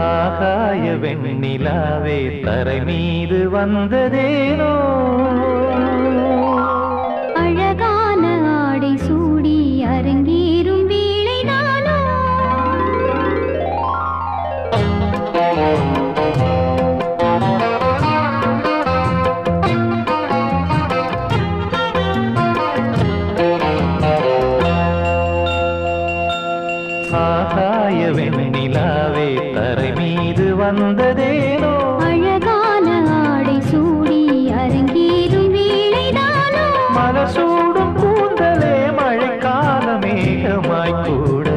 ஆகாய வெண்ணிலாவே தரை மீது வந்ததேனோ அழகான ஆடை சூடி அரங்கேறும் வேளைதானோ ஆகாய வெண்ணிலாவே தரை மீது வந்ததேனோ அழகான ஆடை சூடி அரங்கேறும் வேளைதானோ மலர் சூடும் கூந்தலே மழைக்கால மேகமாய் கூட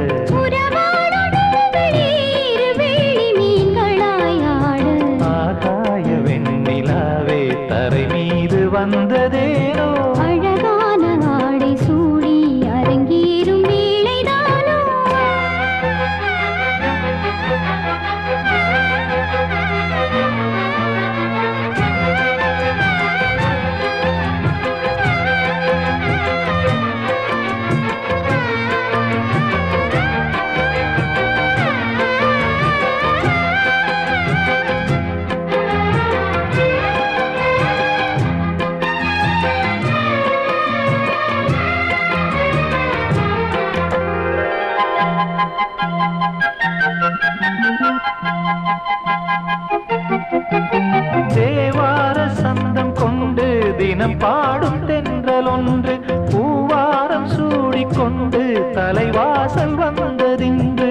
ஆகாய வெண்ணிலாவே தரை மீது வந்ததேனோ அழகான ஆடை சூடி அரங்கேறும் வேளைதானோ தேவார சந்தம் கொண்டு தினம் பாடும் தென்றல் ஒன்று பூவாரம் சூடிக்கொண்டு தலைவாசல் வந்ததின்று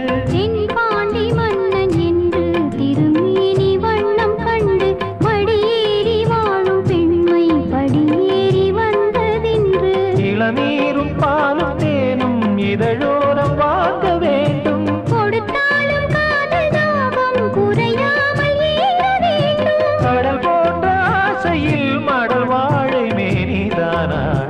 பாண்டி மன்னன் என்று திருமேனி வண்ணம் கண்டு மடியேறி வாழும் பெண்மை படியேறி வந்ததின்று இளநீரும் பாலும் தேனும் இதழோரம் வாங்க வேண்டும் கொடுத்தாலும் காதல் தாபம் குறையாமல் ஏற வேண்டும் கடல் போன்ற ஆசையில் மடல் வாழை மேனிதானாட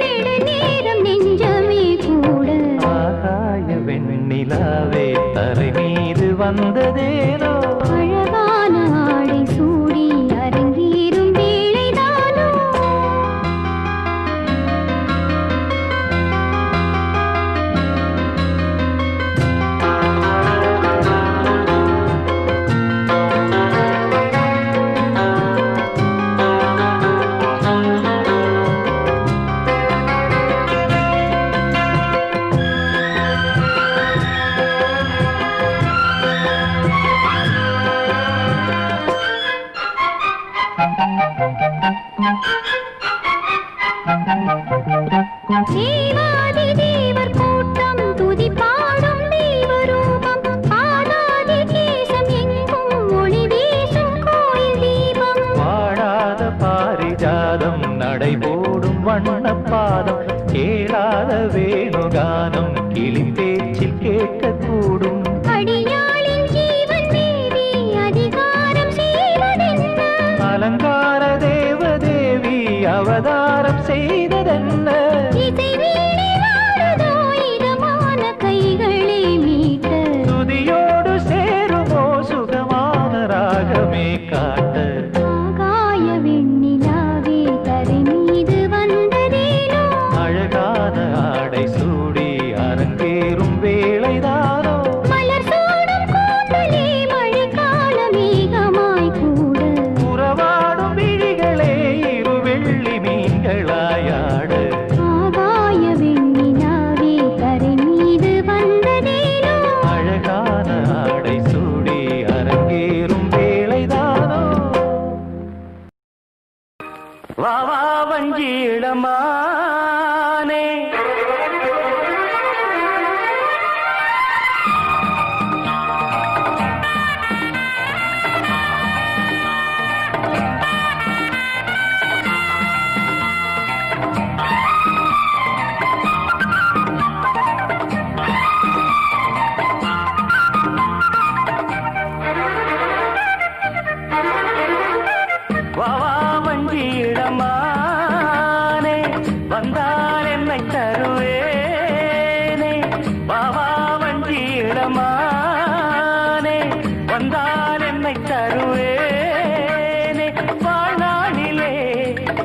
நெடுநேரம் நெஞ்சமே கூட ஆகாய வெண்ணிலாவே தரை மீது வந்ததேனோ அழகான ஆடை சூடி அரங்கேறும் வேளைதானோ தேவாதி தேவர் கூட்டம் துதி பாடும் தெய்வரூபம் பாதாதி கேசம் எங்கும் ஒளி வீசும் கோயில் தீபம் வாழாத பாரிஜாதம் நடைபோடும் வண்ணப்பாதம் கேளாத வேணுகானம் கிளி பேச்சில் கேட்கக்கூடும் அடியாளின் ஜீவன் தேவி அதிகாரம் செய்வதென்ன அலங்கார தேவதேவி அவதாரம் செய்ததென்ன இசை வீணை வாழுதோ இதமான கைகளை மீட்ட துதியோடு சேருமோ சுகமான ராகமே காட்ட ஆகாய வெண்ணிலாவே தரை மீது வந்ததேனோ அழகான ஆடை சூடி அரங்கேறும் வேளைதானோ மலர் சூடும் கூந்தலே மழைக்கால மேகமாய் கூட உறவாடும் விழிகளே இரு வெள்ளி மீன்களாயாட ஆகாய வெண்ணிலாவே தரை மீது வந்ததேனோ அழகான ஆடை சூடி அரங்கேறும் வேளைதானோ வா வா வஞ்சிடமானே வா வா வஞ்சிடமானே வந்தால் என்னை தருவேனே வா வா வஞ்சிடமானே வந்தால் என்னை தருவேனே வாழ்நாளிலே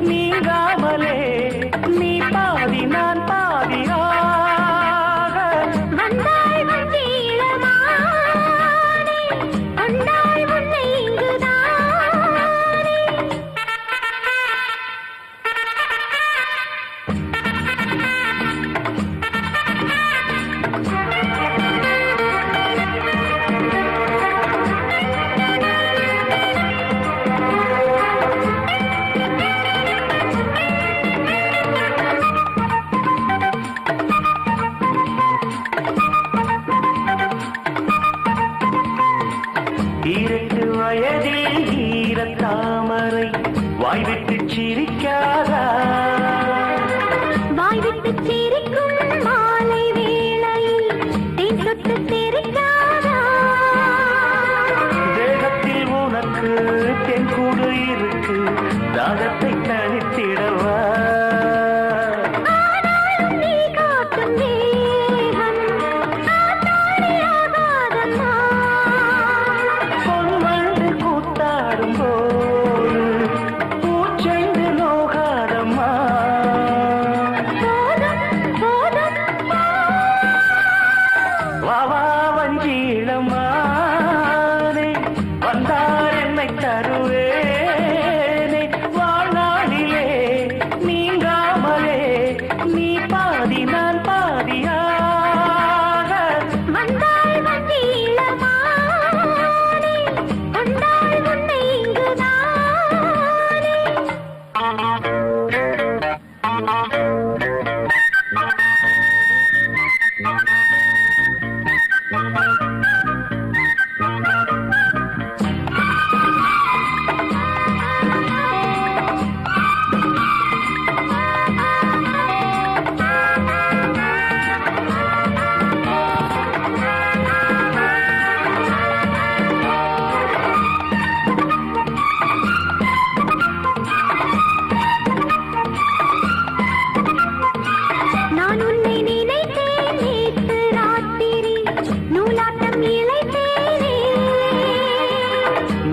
நீங்காமலே நீ பாதி நான் பாதியாக வந்தாய் வஞ்சிடமானே வஞ்சியிளமானே வந்தார் என்னை தருவேனே வாழ்நாளிலே நீங்காமலே நீ பாதி நான் பாதியாக வந்தாள் வஞ்சியிளமானே கொண்டாள் உன்னை இங்குதானே நான் உன்னை நினைத்தேன் நேற்று ராத்திரி நூலாட்டம் இழைத்தேனே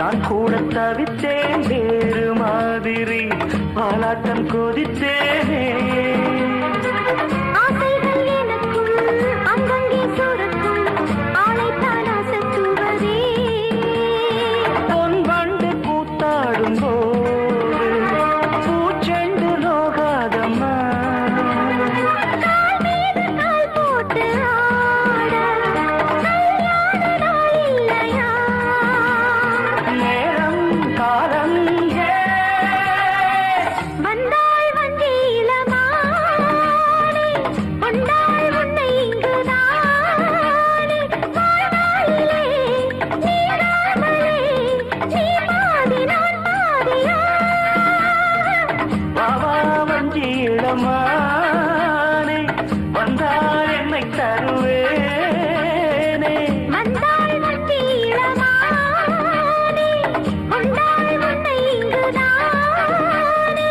நான் கூட தவித்தேன் வேறு மாதிரி பாலாட்டம் கொதித்தேனே ஆசைகள் எனக்குள் அங்கங்கே சுரக்கும் ஆளைத்தான் அசத்துவதே பொன் வண்டு கூத்தாடும் போது பூச்செண்டு நோகாதம்மா கால் மீது கால் போட்டு ஆட கல்யாண நாள் இல்லையா நேரம் காலம் வந்தாள் வஞ்சியிளமானே கொண்டாள் உன்னை இங்குதானே வாழ்நாளிலே நீராமலே நீ பாதி நான் பாதியா பாவா வஞ்சியிளமானே வந்தார் என்னை தருவேனே வந்தாள் வஞ்சியிளமானே கொண்டாள் உன்னை இங்குதானே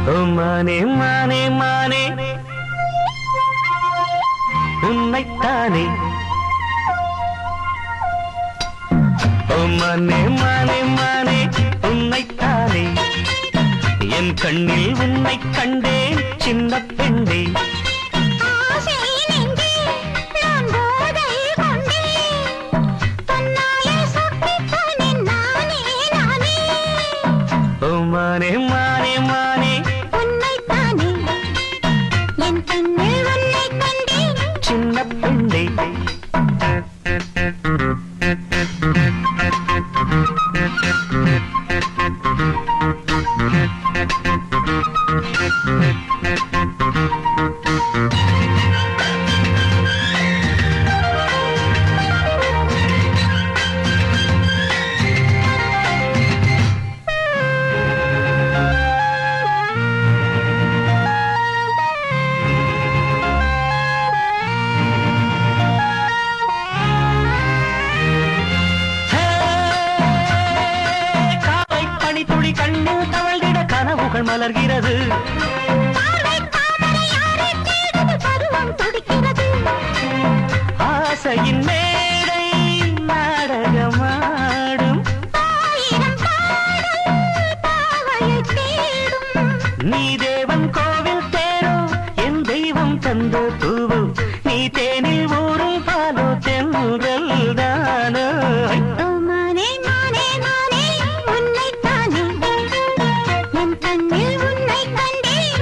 ஓ மானே மானே மானே உன்னைத்தானே ஓ மானே மானே மானே உன்னைத்தானே என் கண்ணில் உன்னை கண்டேன் சின்ன பெண்ணே ஆசை நெஞ்சே நான் போதை கொண்டேன் தன்னாலே சொக்கித்தானே நானே நானே ஓ மானே மானே மானே உன்னைத்தானே என் கண்ணில் உன்னை கண்டேன் சின்ன பெண்ணே காலை பனித்துளி கண்ணில் தவழ்ந்திட கனவுகள் மலர்கிறது தாமரை தாமரை யாரை தேடுது பருவம் துடிக்கிறது ஆசையின் மேடை நாடகமாடும் ஆயிரம் பாடல் பாவையை தேடும் நீ தேவன் கோவில் தேரோ என் தெய்வம் தந்த பூவோ நீ தேனில் ஊரும் பாலோ தென்றல் தானோ ஓ மானே மானே மானே உன்னைத்தானே என் கண்ணில் உன்னை கண்டேன்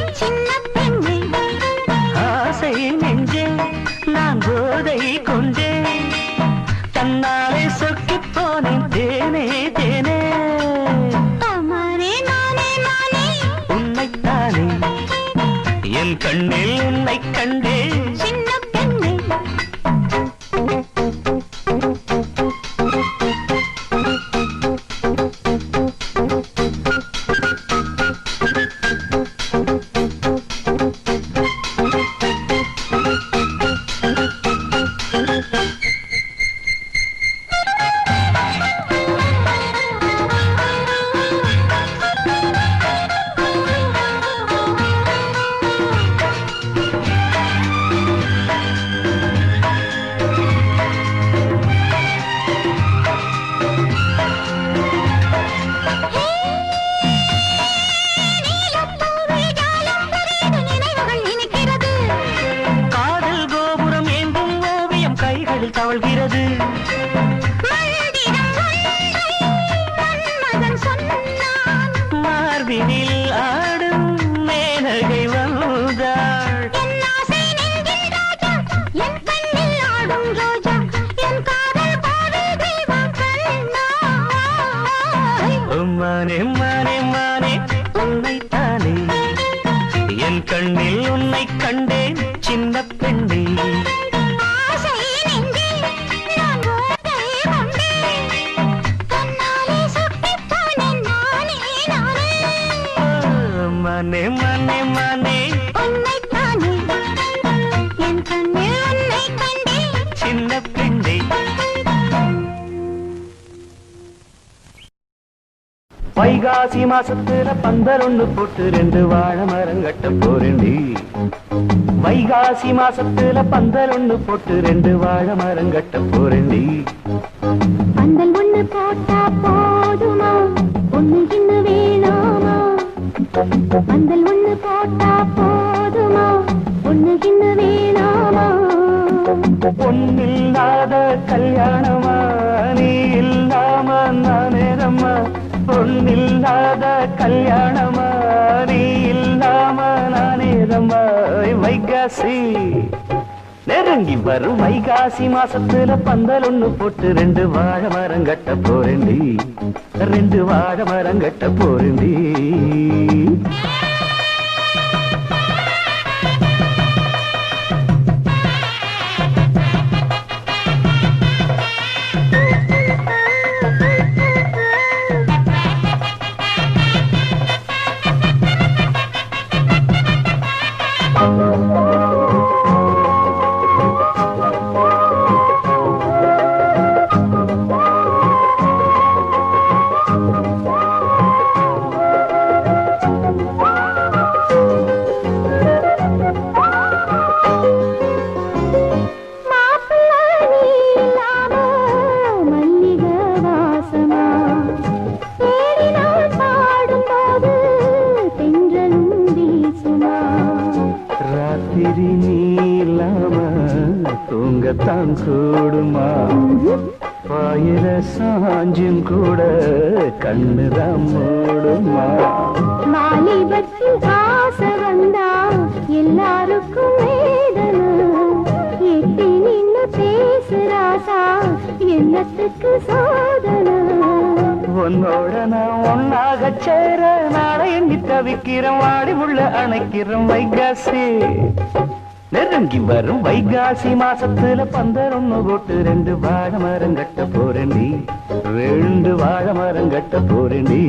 மன்மதன் சொன்னான். மார்பினில் ஆடும் மேனகை வந்தாள். என் ஆசை நெஞ்சில் ராஜா, என் கண்ணில் ஆடும் ரோஜா, என் காதல் பாடல் தெய்வம் கண்ணாய். மானே மானே மானே உன்னைத்தானே என் கண்ணில் உன்னை கண்டேன் சின்ன பெண்ணே. ஆசை நெஞ்சில் நான் ஓடை கொண்டேன். தன்னாலே சுட்டிப் போனேன் நானே நானே. மானே மானே மானே உன்னைத்தானே என் கண்ணில் உன்னை கண்டேன். சின்ன பெண்ணே. வைகாசி மாசத்துல பந்தல் ஒண்ணு போட்டு 2 வாழை மரம் கட்ட போறேன்டி. வைகாசி மாசத்துல பந்தல் ஒண்ணு போட்டு 2 வாழை மரம் கட்ட போறேன்டி. பந்தல் ஒண்ணு போட்டா போதுமா, ஒண்ணு இன்னும் வேணாமா? பந்தல் ஒண்ணு போட்டா போதுமா, ஒண்ணு இன்னும் வேணாமா? பொன்னில்லாத கல்யாணமா நீ இல்லாம நானேரம்மா. பொன்னில்லாத கல்யாணமா நீ இல்லாம நானேரம்மா. வைகாசி நெருங்கி வரும் வைகாசி மாசத்துல பந்தல் ஒண்ணு போட்டு 2 வாழை மரம் கட்ட போறேன்டி. 2 வாழை மரம் கட்ட போறேன்டி. ராத்திரி நீ இல்லாம தூங்கத்தான் கூடுமா? பாயிர சாஞ்சும் கூட கண்ணுதான் மூடுமா? வாலிபத்தில் ஆசை வந்தா எல்லாருக்கும் வேதனை. எட்டி நின்னு பேசுறாசா என்னத்துக்கு சோதனை? உன்னோட நான் ஒன்னாக சேர நாளை எண்ணி தவிக்கிறேன். வாடி உள்ள அணைக்கிறேன். வைகாசி நெருங்கி வரும் வைகாசி மாசத்துல பந்தல் ஒண்ணு போட்டு 2 வாழை மரம் கட்ட போறேன்டி. 2 வாழை மரம் கட்ட போறேன்டி.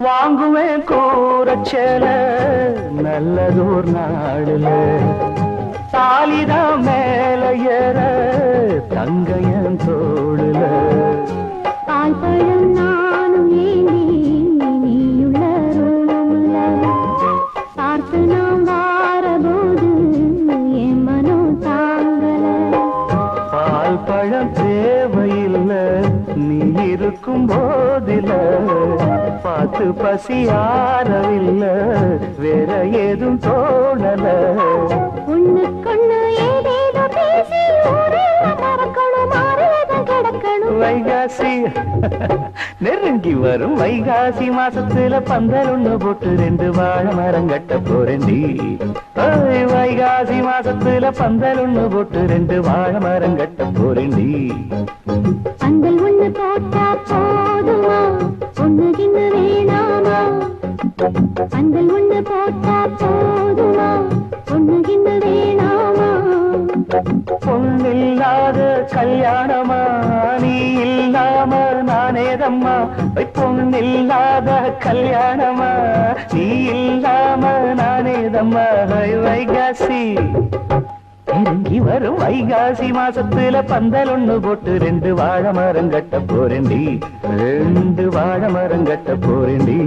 வாங்குவேன் கூரச்சேல நல்லதோர் நாடுல. தாலிதான் மேல ஏற தங்கையன் தோடுல. பால் பழம் நானும் ஏந்தி நீயுள்ள ரூமுல பார்த்து நாம் வாரபோது என் மனம் தாங்கல. பால் பழம் தேவையில்லை நீ இருக்கும் போதில. பார்த்து பசியாரவில்ல வேற ஏதும் தோணல. ஒண்ணுக்கொண்ணு ஏதேதோ பேசி ஊரெல்லாம் மறக்கணும், மாறுவதும் கிடக்கணும். வைகாசி நெருங்கி வரும் வைகாசி மாசத்துல பந்தல் ஒண்ணு போட்டு 2 வாழை மரம் கட்ட போறேன்டி. வைகாசி மாசத்துல பந்தல் ஒண்ணு போட்டு 2 வாழை மரம் கட்ட போறேன்டி. பந்தல் ஒண்ணு போட்டா போதுமா, ஒண்ணு கிண்ணு வேணாமா? பந்தல் ஒண்ணு போட்டா போதுமா, ஒண்ணு கிண்ணு வேணாமா? பொன்னில்லாத கல்யாணமா நீ இல்லாம நானேதம்மா. பொன்னில்லாத கல்யாணமா நீ இல்லாம நானேதம்மா. போதம்மா வைகாசி இறங்கி வரும் வைகாசி மாசத்துல பந்தல் ஒண்ணு போட்டு 2 வாழை மரம் கட்ட போறேன்டி 2 வாழை மரம் கட்ட போறேன்டி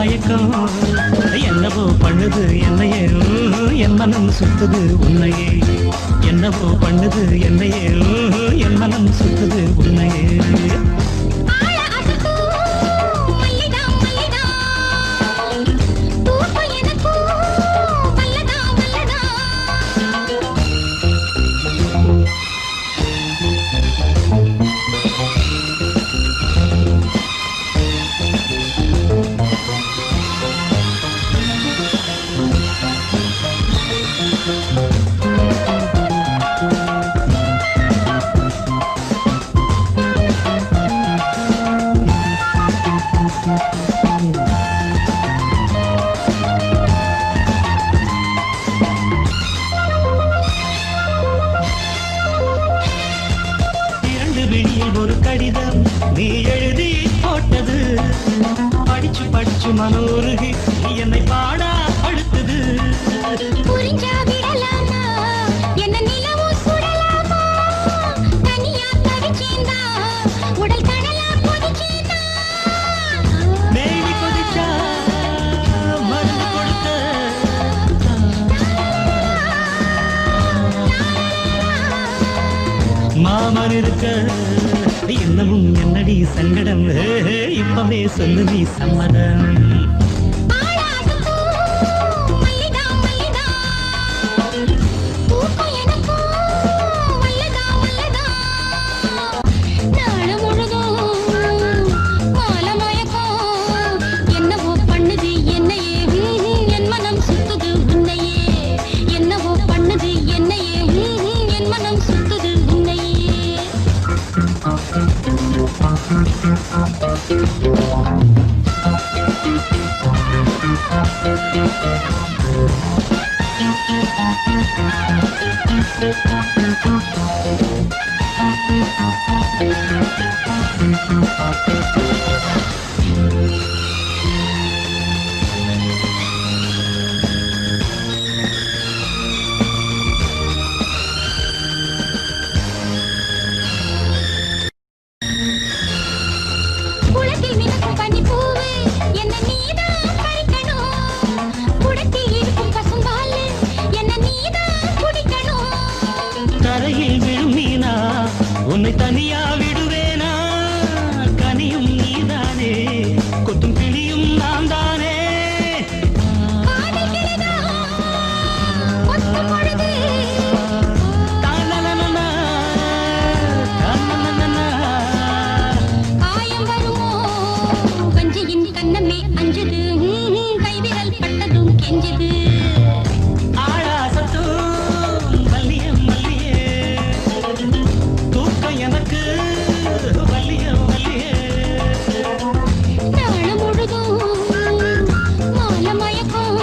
மயக்கம் என்னவோ பண்ணுது என்னையே என் மனம் சுத்துது உன்னையே என்னவோ பண்ணுது என்னையே என் மனம் சுத்துது உன்னையே ஒரு கடிதம் நீ எழுதி போட்டது படிச்சு படிச்சு மனோருகி நீ என்னை பாடா அழுத்தது புரிஞ்சா விடலாமா என்ன நிலவும் சுடலாமா தனியா தவிச்சேந்தா உடல் கடலா கொதிச்சேந்தா மேலி கொதிச்சா மருந்து கொடுக்க மாமன் இருக்க இன்னமும் என்னடி சங்கடம் இப்பவே சொல்லு நீ சம்மதம் என்னவோ பண்ணுது என்னையே என் மனம் சுத்துது உன்னையே என்னவோ பண்ணுது என்னையே என் மனம் சுத்துது உன்னையே குளத்தில் மிதக்கும் பனிப்பூவே என்ன நீதான் பறிக்கணும் குடத்தில் இருக்கும் பசும்பால் என்ன நீதான் குடிக்கணும் கரையில் விழும் மீனா உன்னை தனியா விடுவேனா கனியும் நீதானே கொத்தும் கிளியும் நான் தானே காயம் வருமோ வஞ்சியின் கண்ணமே அஞ்சுது கைவிரல் பட்டதும் கெஞ்சுது ஆழாசத்தும் வல்லியம் வல்லியே தூக்கம் எனக்கு வல்லியம் வல்லியே நாள முழுதும் மால மயக்கம்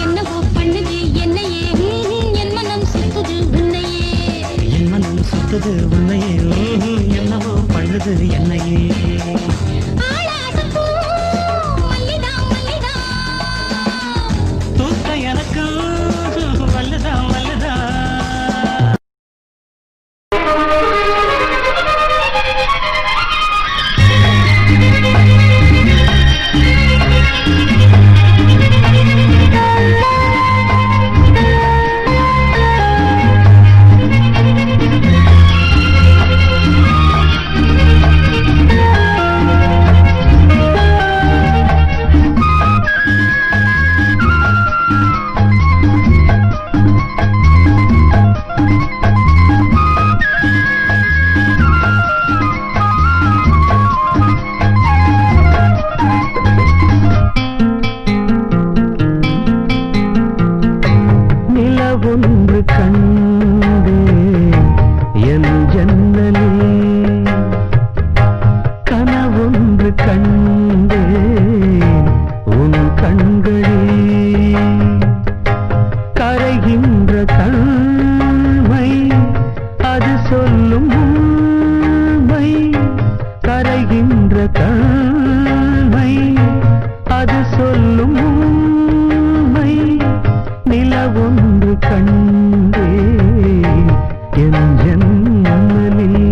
என்னவோ பண்ணுது என்னையே என் மனம் சுத்துது உன்னையே என் மனம் சுத்தது உன்னையே என்னவோ பண்ணுது என்னையே தூக்கம் எனக்கு வல்லுதா வல்லுதா நிலவொன்று கண்டே என் ஜன்னலில் கனவொன்று கண்டே உன் கண்களில் கரைகின்ற கண்மை அது சொல்லும் உண்மை கரைகின்ற கண்மை அது சொல்லும் உண்மை நிலவொன்று கண்டே என் ஜன்னலில்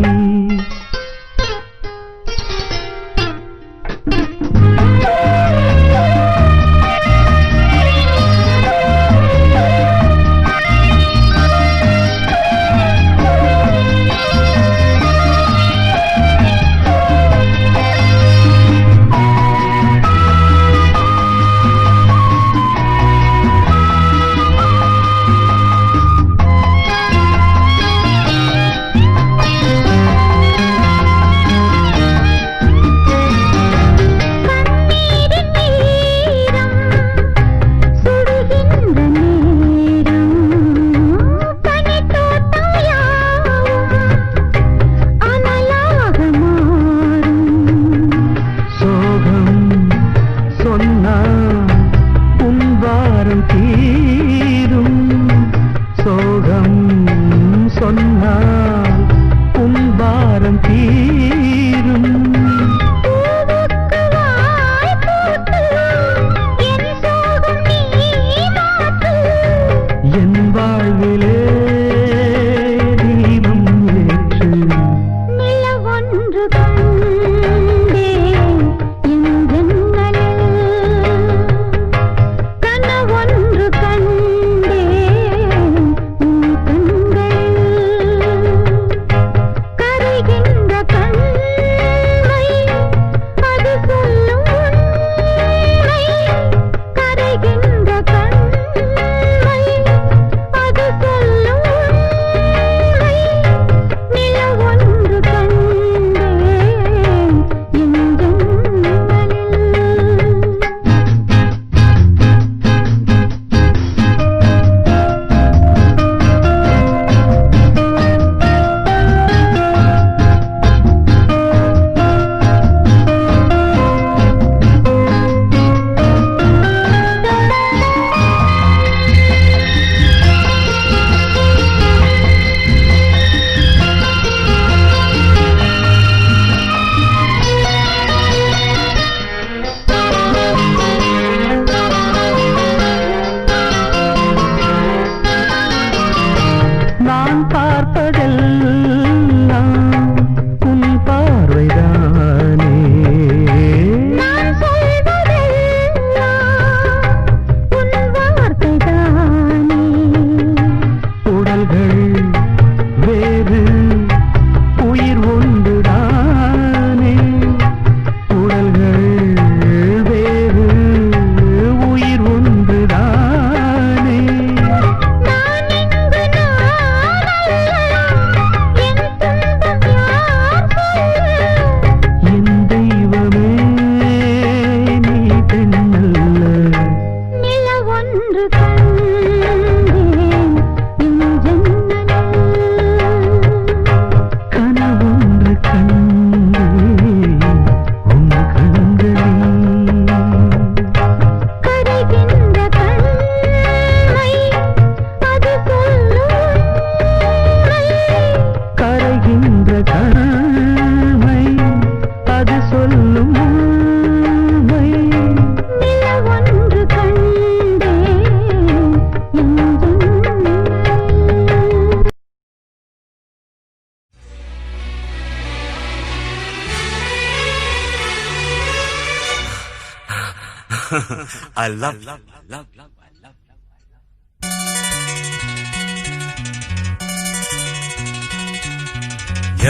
I love.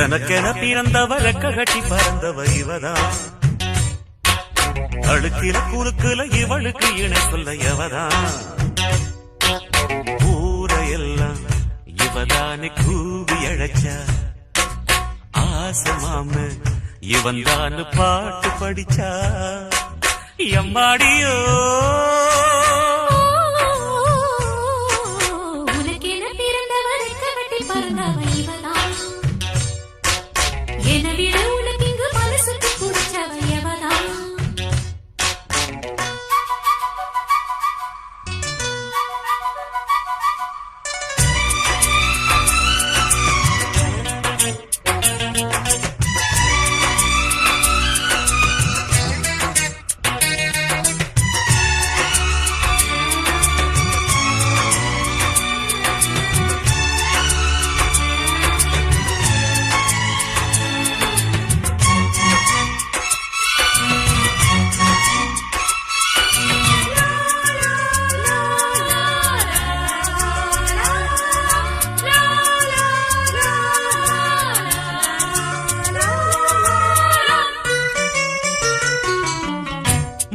எனக்கென பிறந்தவ ரெக்க கட்டி பறந்தவ இவதான். அழுக்கில குறுக்குல இவளுக்கு இணை சொல்ல எவதான். ஊரையெல்லாம் இவதானே கூவி அழைச்சா. ஆசமாம இவன் தான் பாட்டு படிச்சா. எம்மாடியோ உனக்கென பிறந்தவர் கவட்டி பறந்தவ இவதான். என விட உனக்கு இங்கு மனசுக்கு பிடிச்சவ எவதான்.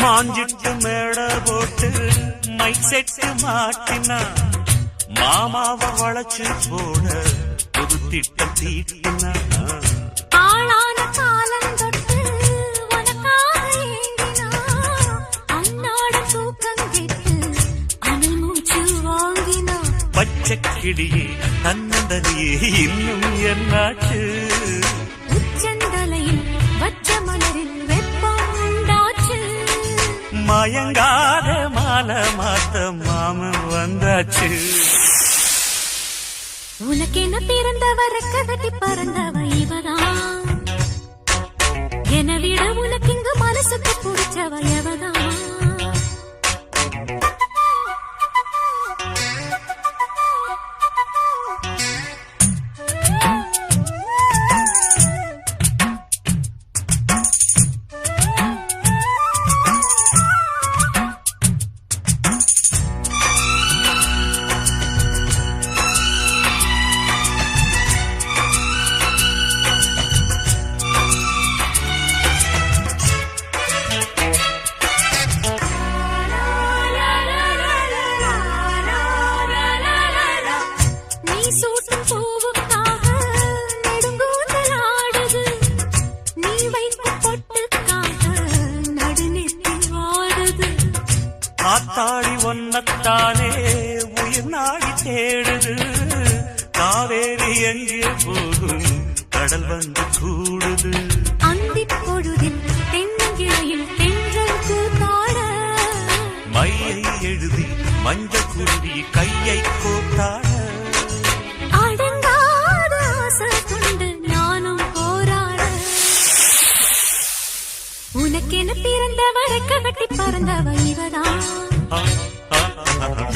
மாஞ்சிட்டு மேட போட்டு மைக் செட்டு மாட்டினா. மாமாவை வளைச்சு போட புது திட்டம் தீட்டினா. ஆளான காலம் தொட்டு உனக்காக ஏங்கினா. அன்னாட தூக்கம் கெட்டு அனல் மூச்சு வாங்கினா. பச்சை கிளியே தன்னந்தனியே இன்னும் என்னாச்சு. உச்சந்தலையில் வச்ச மலரில் வெப்பம் உண்டாச்சு. மயங்காத மாலை மாத்த மாமன் வந்தாச்சு. உனக்கென பிறந்தவ ரெக்க கட்டி பறந்தவ இவதான். என விட உனக்கு இங்கு மனசுக்கு பிடிச்சவ எவதான். ஆத்தாடி ஒன்னத்தானே உயிர் நாடி தேடுது. காவேரி எங்கே போகும் கடல் வந்து கூடுது. அந்திப் பொழுதில் தென்னங்கிளையில் தென்றல் கூத்தாட. மையை எழுதி மஞ்ச குருவி கையை கோத்தாட. அடங்காத ஆசை கொண்டு நானும் போராட. உனக்கென பிறந்தவ ரெக்க கட்டி பறந்தவ இவதான்.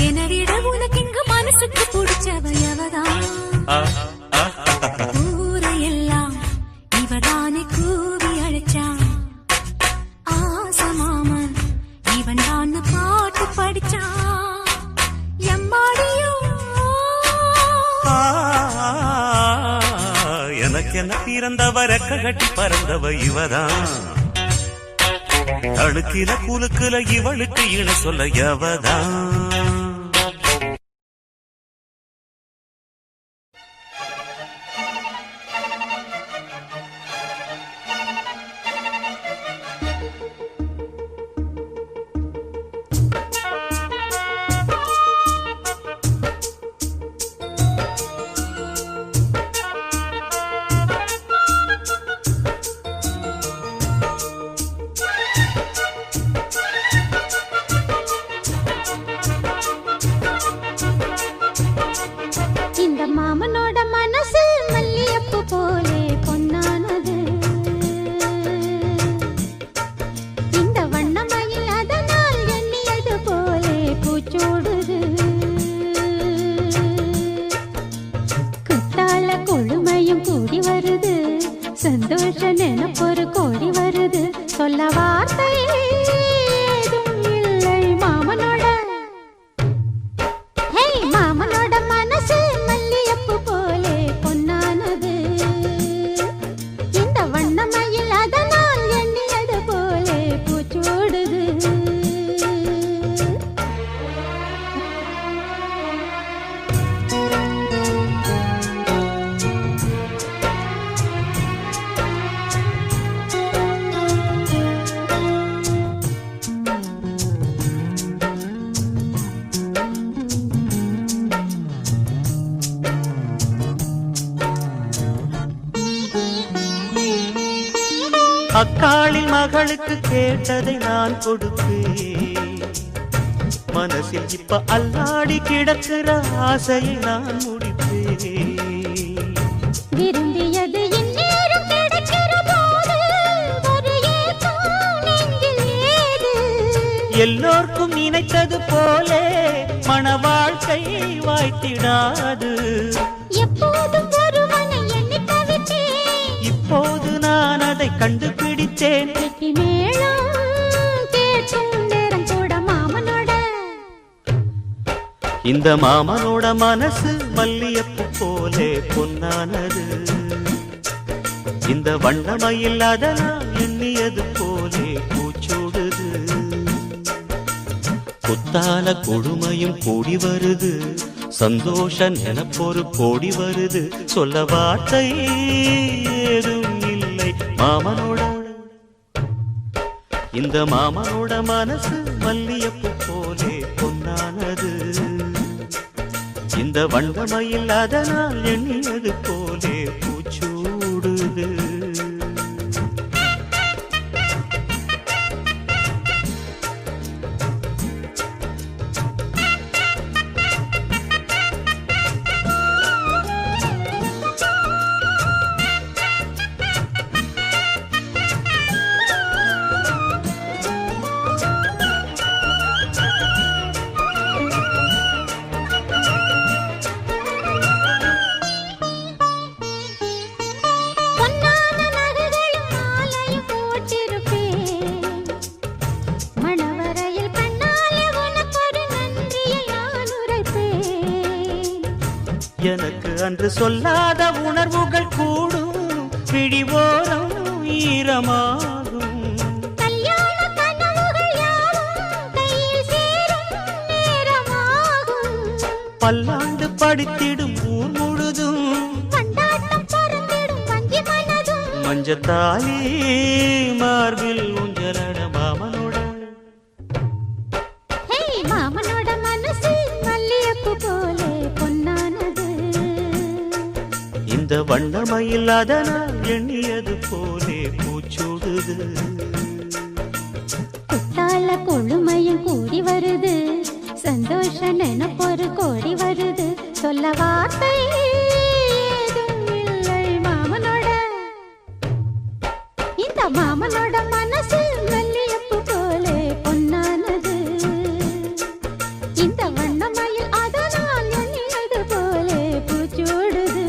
என விட உனக்கு இங்கு மனசுக்கு பிடிச்சவ எவதான். ஊரையெல்லாம் இவதானே கூவி அழைச்சா. ஆசமாமன் இவன் தான் பாட்டு படிச்சா. எம்மாடியோ எனக்கென பிறந்தவ ரெக்க கட்டி பறந்தவ இவதான். அழுக்கில குலுக்குல இவளுக்கு இணை சொல்ல எவதான். அவளுக்கு கேட்டதை நான் கொடுப்பேன். மனசில் இப்ப அல்லாடி கிடக்கிற ஆசையை நான் முடிப்பேன். விரும்பியது இந்நேரம் கிடைக்கிற போது ஒரு ஏக்கம் நெஞ்சில் ஏது? எல்லோர்க்கும் நினைத்தது போலே மன வாழ்க்கை வாய்த்திடாது. எப்போதும் ஒருவனை எண்ணி தவித்தேன், இப்போது நான் அதை கண்டுபிடித்தேன். கெட்டி மேளம் கேட்கும் நேரம் கூட மாமனோட. இந்த மாமனோட மனசு மல்லியப்பு போலே பொன்னானது. இந்த வண்ணமயில் அதனால் எண்ணியது போலே பூச்சூடுது. குத்தால கொடுமையும் கூடி வருது, சந்தோஷ நினைப்பொரு கோடி வருது. சொல்ல வார்த்தை ஏதும் இல்லை மாமனோட. இந்த மாமனோட மனசு மல்லியப்பு போலே பொன்னானது. இந்த வண்ணமயில் அதனால் எண்ணியது போலே பூச்சூடுது. எனக்கு அன்று சொல்லாத உணர்வுகள் கூடும், பிடிவோரம் ஈரமாகும். கல்யாண கனவுகள் யாவும் கையில் சேரும் நேரமாகும். பல்லாண்டு படித்திடும் ஊர் முழுதும் கொண்டாட்டம் பறந்திடும் வஞ்சி மனதும். மஞ்சத்தாலி மார்பில் ஊஞ்சலட மாமனோட. ஹே, மாமனோட மனசு மல்லியப்பு போலே பொன்னானது. இந்த வண்ணமயில் அதனால் எண்ணியது போலே பூச்சூடுது. குத்தால கொழுமையும் கூடி வருது, சந்தோஷ நினைப்பொரு கோடி வருது. சொல்ல வார்த்தை ஏதும் இல்லை மாமனோட. இந்த மாமனோட மனசு மல்லியப்பு போலே பொன்னானது. இந்த வண்ணமயில் அதனால் எண்ணியது போலே பூச்சூடுது.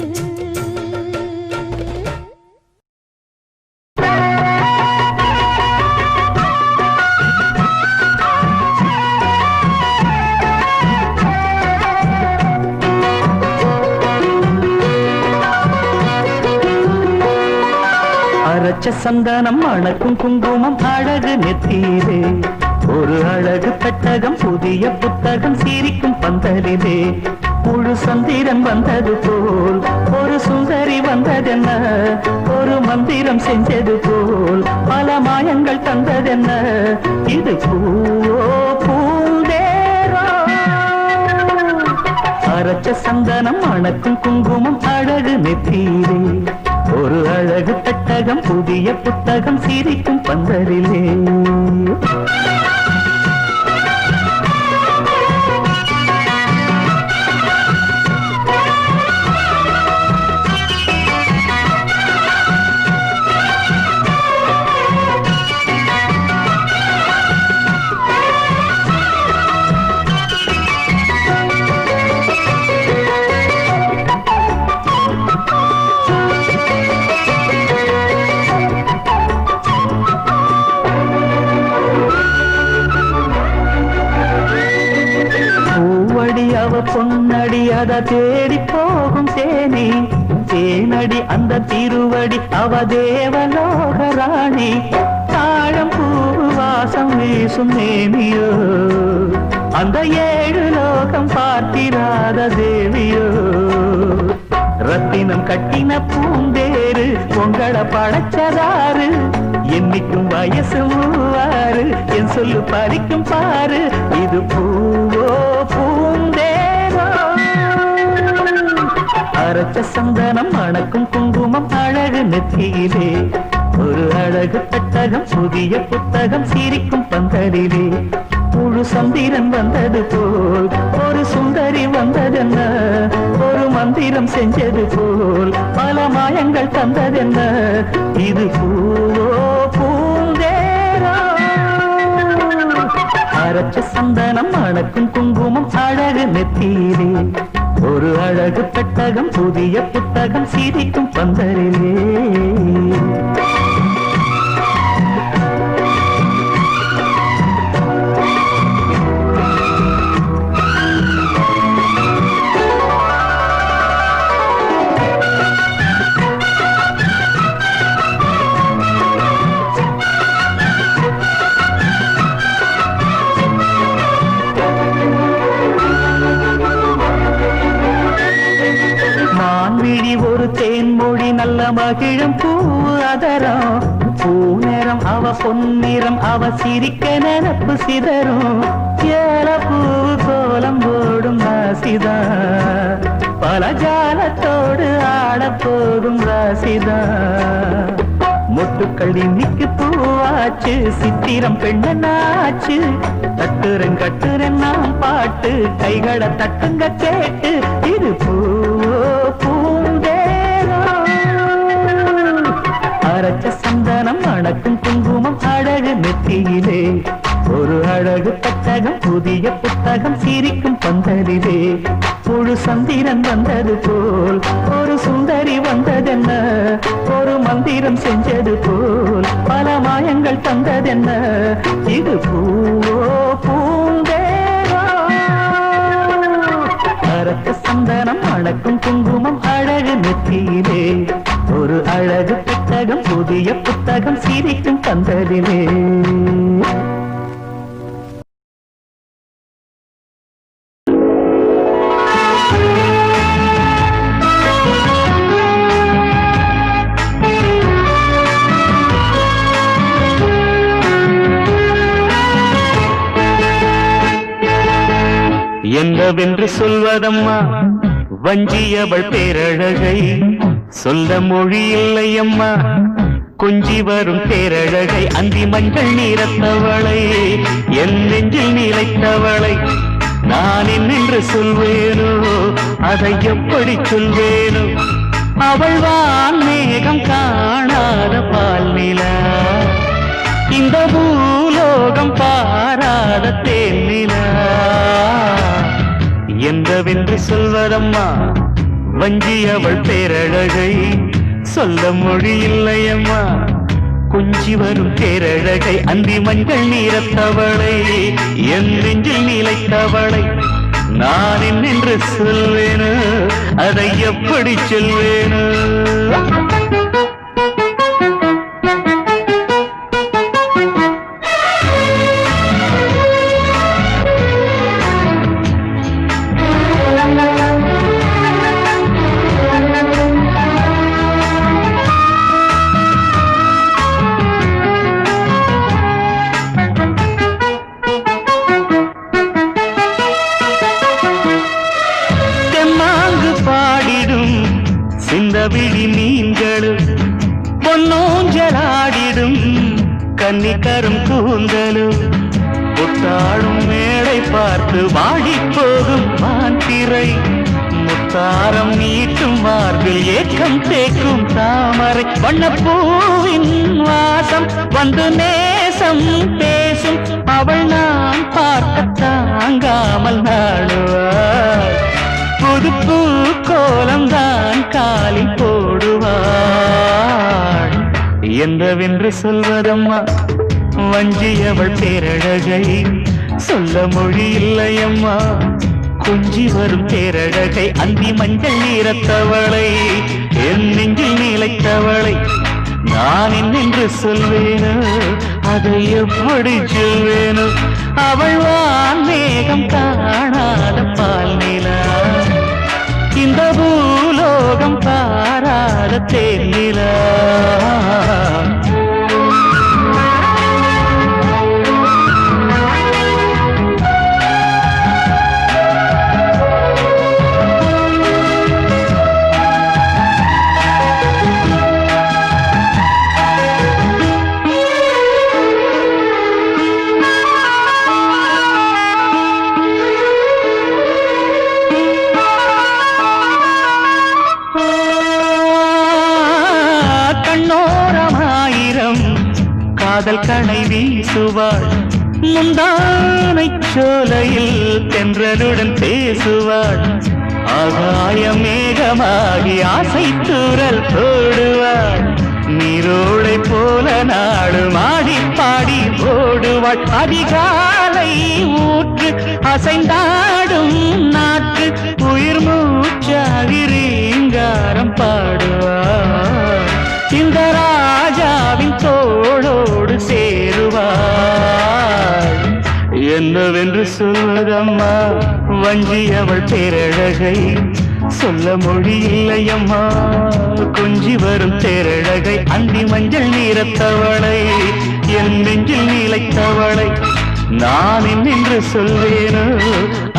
அரைச்ச சந்தனம் அணக்கும் குங்குமம் அழகு நெத்தியிலே, ஒரு அழகு பெட்டகம் புதிய புத்தகம் சிரிக்கும் பந்தலிலே. முழு சந்திரன் வந்தது போல் ஒரு சுந்தரி வந்ததென்ன, ஒரு மந்திரம் செஞ்சது போல் பல மாயங்கள் தந்ததென்ன. இது பூவோ பூந்தேரோ. அரைச்ச சந்தனம் அணக்கும் குங்குமம் அழகு நெத்தியிலே, ஒரு அழகு பெட்டகம் புதிய புத்தகம் சிரிக்கும் பந்தலிலே. பொன்னடி அத தேடி போகும் தேனி, தேனடி அந்த திருவடி அவ தேவலோக ராணி. தாழம் பூ வாசம் வீசும் நேமியோ, அந்த ஏழு லோகம் பார்த்திராத தேவியோ. ரத்தினம் கட்டின பூந்தேரு பொங்கலை படைச்சதாரு, என்னைக்கும் வயசு மூவாறு என் சொல்லு பறிக்கும் பாரு. இது பூவோ பூந்தேரோ. அரைச்ச சந்தனம் அணக்கும் குங்குமம் அழகு நெத்தியிலே, ஒரு அழகு பெட்டகம் புதிய புத்தகம் சிரிக்கும் பந்தலிலே முழு சந்திரன் வந்தது போல் ஒரு சுந்தரி வந்ததென்ன ஒரு மந்திரம் செஞ்சது போல் பல மாயங்கள் தந்ததென்ன இது பூவோ பூந்தேரோ அரைச்ச சந்தனம் அணக்கும் குங்குமம் அழகு நெத்தியிலே ஒரு அழகு பெட்டகம் புதிய புத்தகம் சிரிக்கும் பந்தலிலே ஒரு தேன்மொழி நல்ல மகிழும் பூ அதரம் பூநேரம் அவ பொன்னிறம் அவ சிரிக்க நினப்பு சிதறும் ஏல பூ கோலம் போடும் ராசிதா பல ஜாலத்தோடு ஆட போகும் ராசிதா மொட்டுக்கள் இன்னைக்கு பூவாச்சு சித்திரம் பெண்ணாச்சு தட்டுறன் கட்டுறன் நாம் பாட்டு கைகளை தட்டுங்க கேட்டு இது பூவோ பூந்தேரோ அரைச்ச சந்தனம் அணக்கும் குங்குமம் அழகு நெத்தியிலே ஒரு அழகு பெட்டகம் புதிய புத்தகம் சிரிக்கும் பந்தலிலே முழு சந்திரன் வந்தது போல் ஒரு சுந்தரி வந்ததென்ன ஒரு மந்திரம் செஞ்சது போல் பல மாயங்கள் தந்ததென்ன இது பூவோ பூந்தேரோ அரைச்ச சந்தனம் அணக்கும் குங்குமம் அழகு நெத்தியிலே ஒரு அழகு புத்தகம் புதிய புத்தகம் சிரிக்கும் பந்தலிலே என்னவென்று சொல்வதம்மா வஞ்சியவள் பேரழகை சொல்ல மொழி இல்லையம்மா கொஞ்சி வரும் பேரழகை அந்தி மஞ்சள் நீரத்தவளை என் நெஞ்சில் நிலைத்தவளை நான் என்னென்று சொல்வேனோ அதை எப்படி சொல்வேனோ அவள் வான் மேகம் காணாத பால் நிலா இந்த பூலோகம் பாராத தேனிலா என்னவென்று சொல்வதம்மா வஞ்சி அவள் பேரழகை சொல்ல மொழி இல்லையம்மா கொஞ்சி வரும் பேரழகை அந்தி மஞ்சள் நீரத்தவளை என் நெஞ்சில் நிலைத்தவளை நான் என்னென்று சொல்வேனோ அதை எப்படி சொல்வேனோ விழி மீன்களும் பொன்னோஞ்சலாடிடும் கன்னிக்கரும் கூந்தலும் புத்தாடும் மேடை பார்த்து வாடி போகும் மாந்திரை முத்தாரம் நீட்டும் மார்பில் ஏக்கம் தேக்கும் தாமரை வண்ணப்பூவின் வாசம் வந்து நேசம் பேசும் அவள் நான் பார்க்க தாங்காமல் நாடுவாள் புதுப்பூ கோலம் தான் காலில் போடுவாள் என்னவென்று சொல்வதம்மா வஞ்சியவள் பேரழகை சொல்ல மொழி இல்லையம்மா கொஞ்சி வரும் பேரழகை அந்தி மஞ்சள் நீரத்தவளை என் நெஞ்சில் நிலைத்தவளை நான் என்னென்று சொல்வேனோ அதை எப்படி சொல்வேனோ அவள் வான் மேகம் காணாத பால் நிலா இந்த பூலோகம் பாராத தேனிலா கணை வீசுவாள் முந்தானை சோலையில் தென்றலுடன் பேசுவாள் ஆகாய மேகமாகி ஆசை தூரல் போடுவாள் நீரோடை போல நாடு மாடி பாடி ஓடுவாள் அதிகாலை ஊற்று அசைந்தாடும் நாட்டு உயிர் மூச்சாகி ரீங்காரம் பாடுவாள் இந்த ராஜாவின் தோளோடு சேருவாள் என்னவென்று சொல்வதம்மா வஞ்சி அவள் பேரழகை சொல்ல மொழி இல்லையம்மா கொஞ்சி வரும் தேரழகை அந்தி மஞ்சள் நீரத்தவளை என் நெஞ்சில் நீலைத்தவளை நான் என்னென்று சொல்வேனோ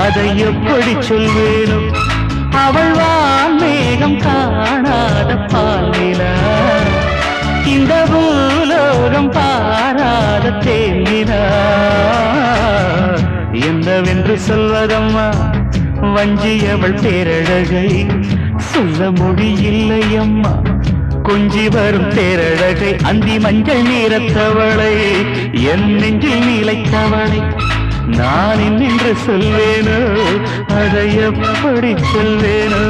அதை எப்படி சொல்வேனோ அவள் வான்மேகம் காணாத பாலினா இந்த பூலோகம் பாராத தேனினா என்னவென்று சொல்வதம்மா வஞ்சி அவள் பேரழகை சொல்ல மொழியில்லையம்மா கொஞ்சி வரும் தேரழகை அந்தி மஞ்சள் நீரத்தவளை என் நெஞ்சில் நீலைத்தவளை நான் என்னென்று சொல்வேனோ அதை எப்படி சொல்வேனோ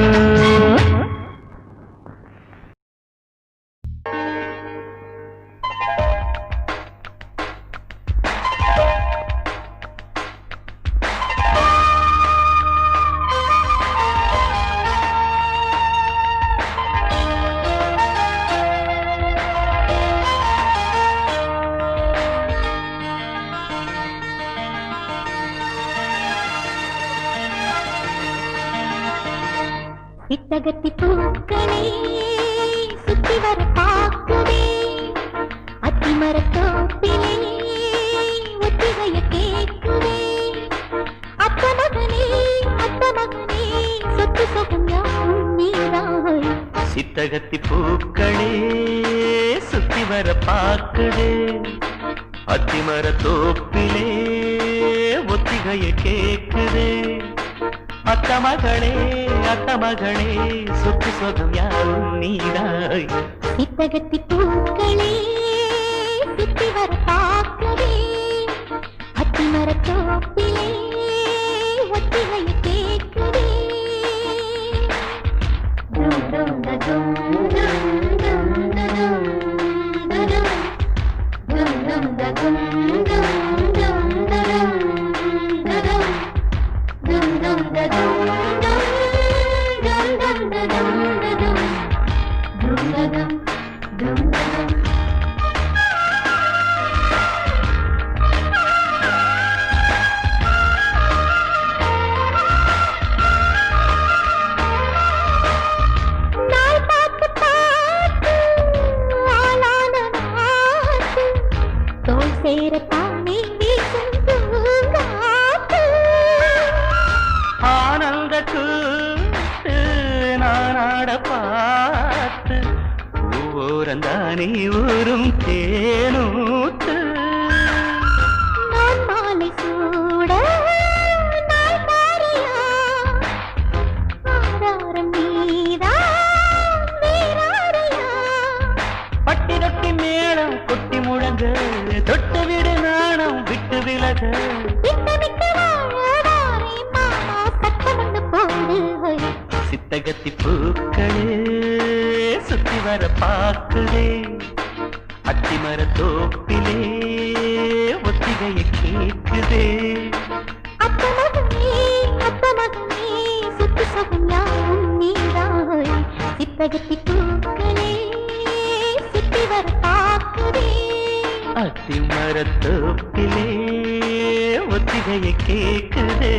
சித்தகத்தி பூக்களே சுத்தி வர பாக்குதே அத்திமரத்தோப்பிலே ஒத்திகைய கேக்குதே அத்த மகனே சொத்து சொகம் யாவும் நீராய் சித்தகத்தி பூக்களே சுத்தி வர பாக்குதே அத்திமரத்தோப்பிலே ஒத்திகைய கேக்குதே அத்த மகளே சொத்து சொகம் யாரும் நீராய் சித்தகத்தி பூக்களே சுத்தி வர பாக்கவே அத்திமரத்தோப்பிலே ஒத்திகைய கேட்குதே ஆனந்த கூத்து நானாட பார்த்து ஓரந்தானே ஊரும் தேனூத்து மாலை சூட நாள் பாரியா ஆதாரம் நீரா வீராரியா பட்டி தொட்டி மேளம் கொட்டி முழங்க தொட்டு விடு நாணம் விட்டு விலக சித்தகத்தி பூக்களே சுத்தி வர பாக்குதே அத்திமரத்தோப்பிலே ஒத்திகைய கேக்குதே அத்த மகனே சுத்து சொகம் யாவும் நீராய் சித்தகத்தி பூக்களே சுத்தி வர பாக்குதே அத்திமரத்தோப்பிலே ஒத்திகைய கேக்குதே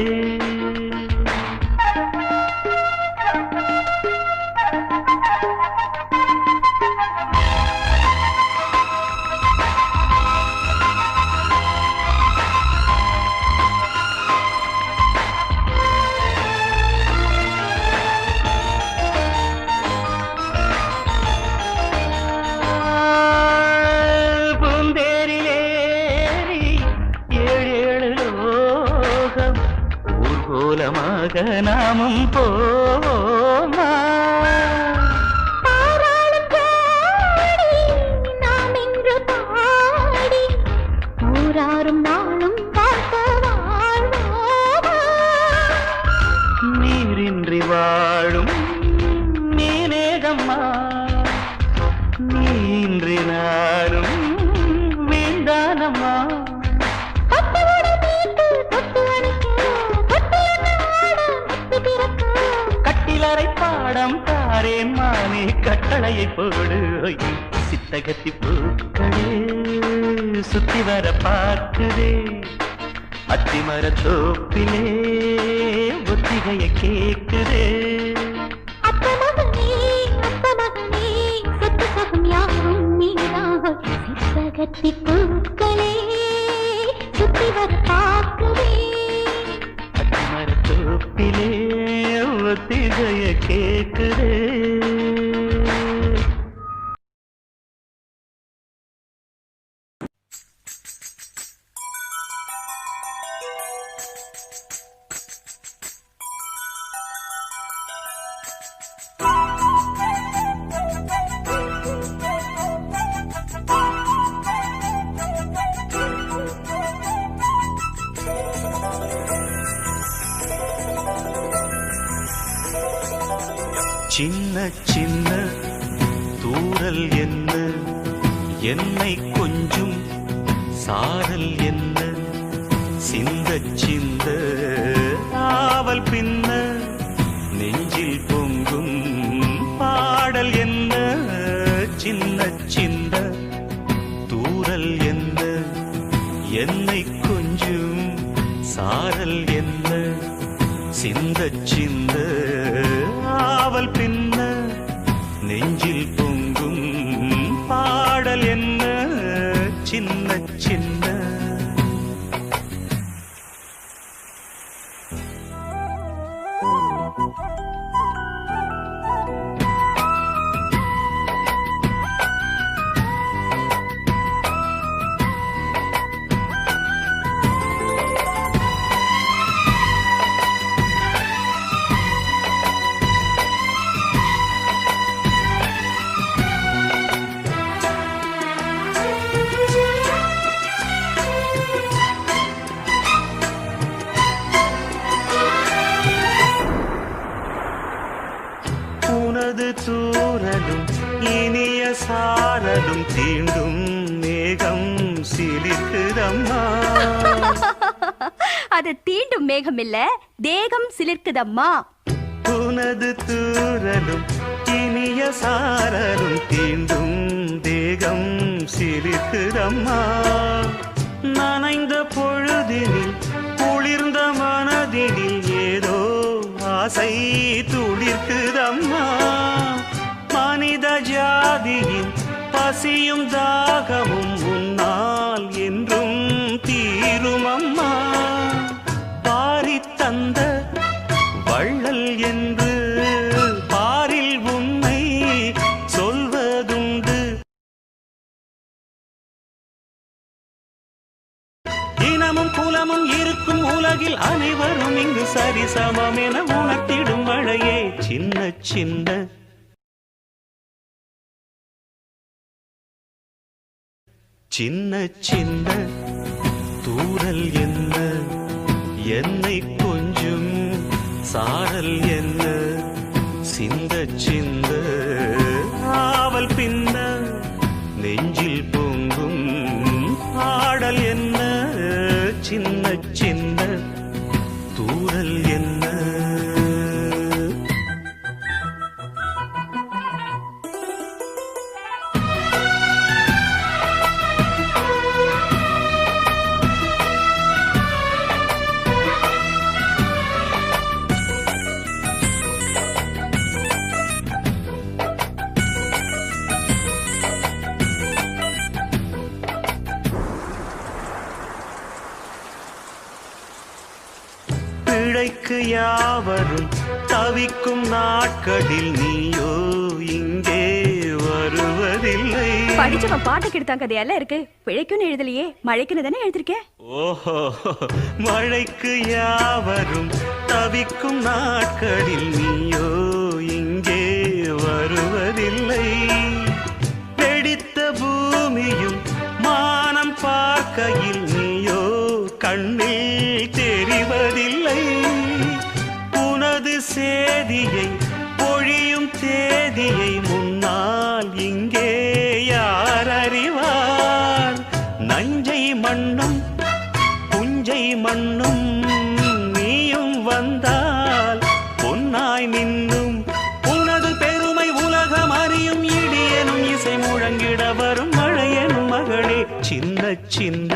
நாமும் போமா நாம் இன்று பாடி படம் தாரேன் மானே கட்டளையை போடு சித்தகத்தி பூக்களே சுத்தி வர பார்க்குதே அத்திமர தோப்பிலே ஒத்திகைய கேக்குதே அப்ப மகனே சொத்து சகம் யாரும் மீனாக சித்தகத்தி பூக்களே சுத்தி வர பார்க்குதே அத்திமர தோப்பிலே ஒத்திகைய கேக்குதே சின்ன சின்ன தூரல் என்ன என்னை கொஞ்சம் சாரல் என்ன சிந்த சிந்த ஆவல் பின்ன நெஞ்சில் பொங்கும் பாடல் என்ன சின்ன சின்ன தூரல் என்ன என்னை கொஞ்சம் சாரல் என்ன சிந்த சிந்த ஆவல் பின்ன நெஞ்சில் பொங்கும் பாடல் என்ன சின்ன சின்ன உனது தூரலும் இனிய சாரலும் தீண்டும் மேகம் சிலிர்க்குதம்மா அது தீண்டும் மேகம் இல்ல தேகம் சிலிர்க்குதம்மா உனது தூரலும் இனிய சாரலும் தீண்டும் தேகம் சிலிர்க்குதம்மா நனைந்த பொழுதினில் குளிர்ந்த மனதினில் ஏதோ ஆசை துளிர்க்குதம்மா மனித ஜாதியின் பசியும் தாகமும் உன்னால் என்றும் தீருமம்மா பாரி தந்த வள்ளல் என்று பாரில் உன்னை சொல்வதுண்டு இனமும் குலமும் இருக்கும் உலகில் அனைவரும் இங்கு சரிசமம் என உணர்த்திடும் மழையே சின்ன சின்ன சின்ன சின்ன தூரல் என்ன என்னை கொஞ்சம் சாரல் என்ன சிந்த சிந்த ஆவல் பின்ன நெஞ்சில் பொங்கும் பாடல் என்ன சின்ன சின்ன தூரல் என்ன பிழைக்கு யாவரும் தவிக்கும் நாட்களில் நீயோ இங்கே வருவதில்லை படிச்சவன் பாட்டு கெடுத்தான் கதையெல்லாம் இருக்கு பிழைக்குன்னு எழுதலையே மழைக்குன்னு தானே எழுதிருக்கேன் ஓஹோ மழைக்கு யாவரும் தவிக்கும் நாட்களில் நீயோ இங்கே வருவதில்லை வெடித்த பூமியும் மானம் பார்க்கையில் நீயோ கண்ணில் தெரிவதில்லை உனது சேதியை பொழியும் தேதியை முன்னால் இங்கே யார் அறிவார் நஞ்சை மண்ணும் புஞ்சை மண்ணும் நீயும் வந்தால் பொன்னாய் நின்னும் உன சின்ன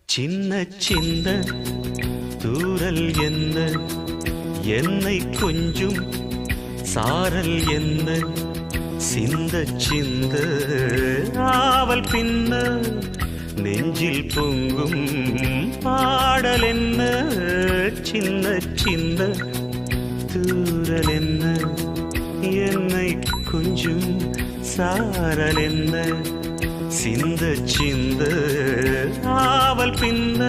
சின்ன சின்ன தூரல் என்ன என்னை கொஞ்சம் சாரல் என்ன சிந்த சிந்த ஆவல் பின்ன நெஞ்சில் பொங்கும் பாடல் என்ன சின்ன சின்ன தூரல் என்ன என்னை கொஞ்சம் சாரல் என்ன சிந்த சிந்த ஆவல் பின்ன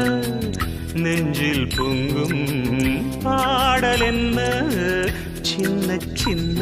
நெஞ்சில் பொங்கும் பாடல் என்ன சின்ன சின்ன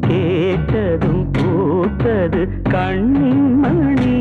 கேட்டதும் பூத்தது கண்ணின் மணி.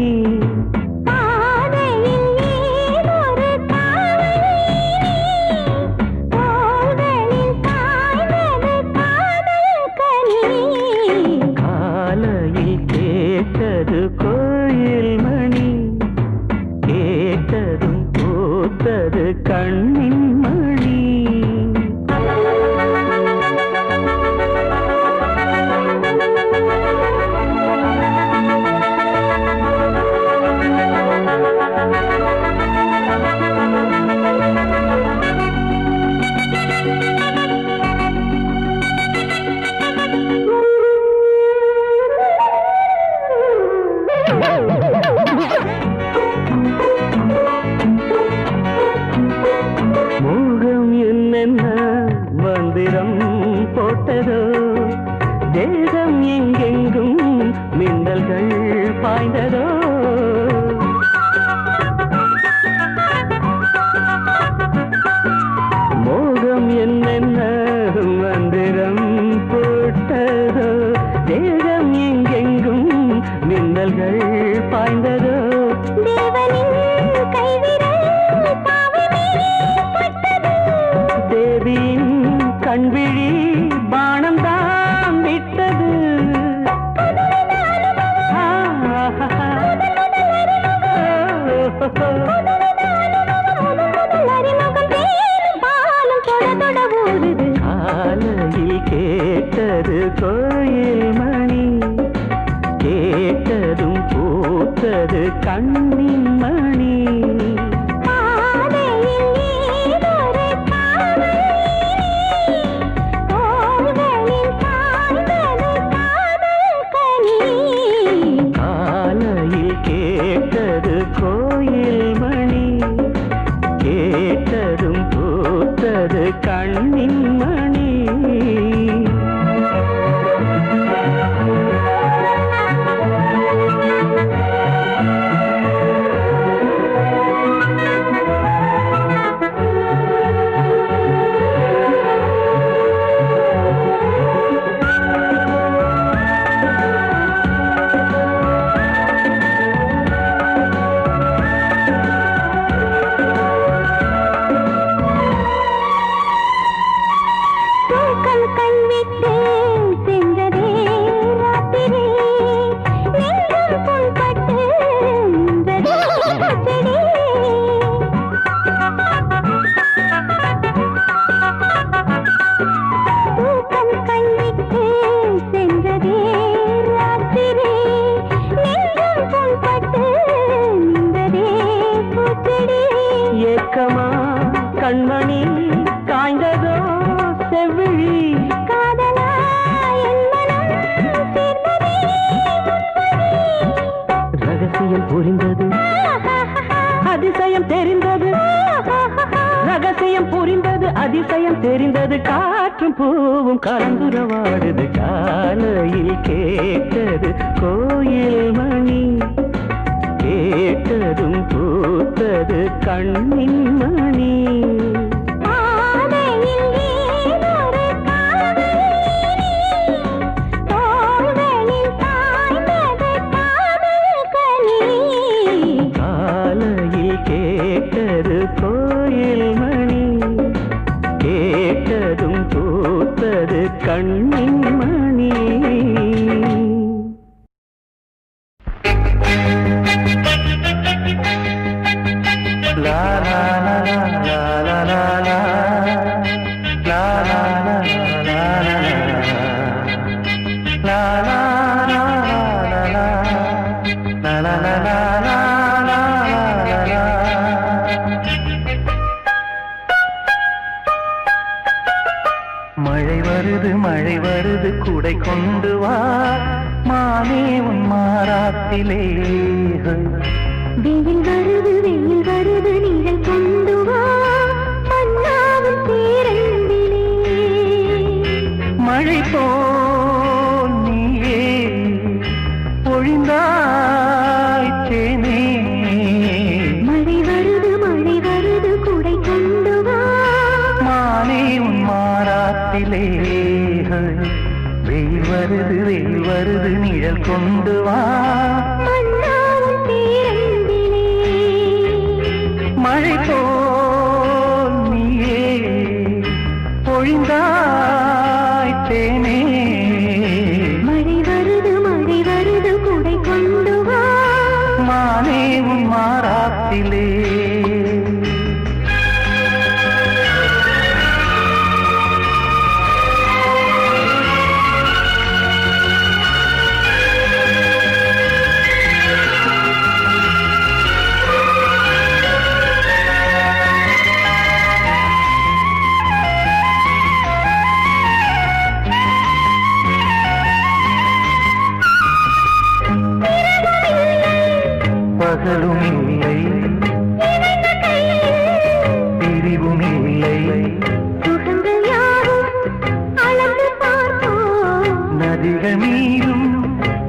லா லா லா லா லா லா லா லா லா லா லா லா. மழை வருது குடை கொண்டு வா மானே உன் மாறாத்திலே. வெயில் வருது நீங்கள் கொண்டு வா மன்னாவின் பேரன்பிலே. மழை போல் நீயே பொழிந்தாய் தேனே. மழை வருது குடை கொண்டு வா மானே உன் மாறாத்திலே. வெயில் வருது நிழல் கொண்டு வா மன்னாவின் பேரன்பிலே. மழை போல் நீயே பொழிந்தாய் தேனே. மழை வருது குடை கொண்டு வா மானே உன் மாறாத்திலே. பகலும் இல்லை பிரிவும் இல்லை. சுகங்கள் யாவும் அளந்து பார்ப்போம். நதிகள் மீதும்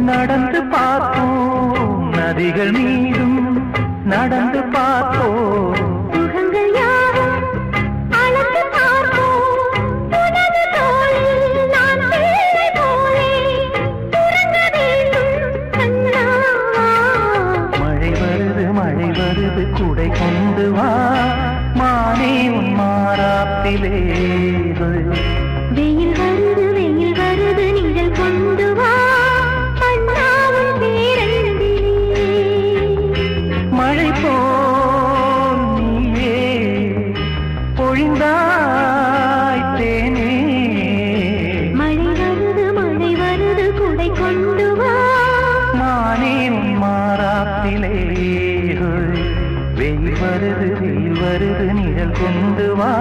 நடந்து பார்ப்போம். நதிகள் மீதும் நடந்து பார்ப்போம். சுகங்கள் யாவும் அளந்து பார்ப்போம். உனது தோளில் நான் பிள்ளை போலே உறங்க வேண்டும் கண்ணா. மழை வருது குடை கொண்டு வா மானே உன் மாறாத்திலே. வெயில் வருது நீங்கள் கொண்டு வா மன்னாவின் பேரன்பிலே. மழை போல் நீயே பொழிந்தாய் தேனே. மழை வருது குடை கொண்டு வா மானே உன் மாறாத்திலே. வெயில் வருது நிழல் கொண்டு வா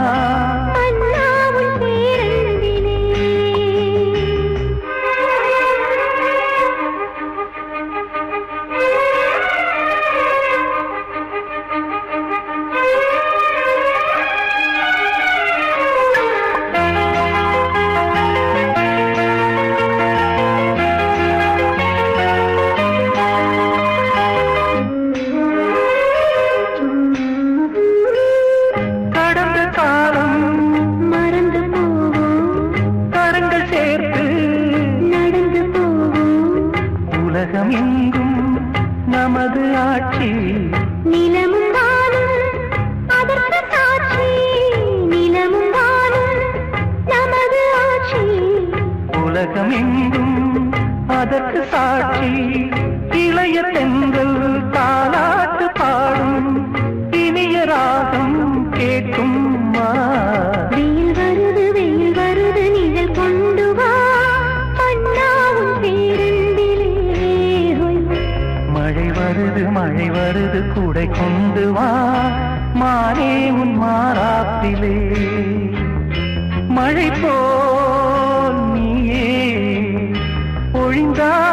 மன்னாவின் பேரன்பிலே. கடந்த காலம் மறந்து போவோம் கரங்கள் சேர்த்து நடந்து போவோம். உலகம் எங்கும் நமது ஆட்சி. நிலமும் வானும் அதற்கு சாட்சி. நிலமும் வானும் நமது ஆட்சி. உலகம் எங்கும் அதற்கு சாட்சி. இளைய பெண்கள் தாலாட்டு பாடும் இனிய ராகம் கேட்கும் வா. வெயில் வருது நிழல் கொண்டு வா மன்னாவின் பேரன்பிலே. மழை வருது குடை கொண்டு வா மானே உன் மாறாத்திலே. மழை போல் நீயே பொழிந்தாய்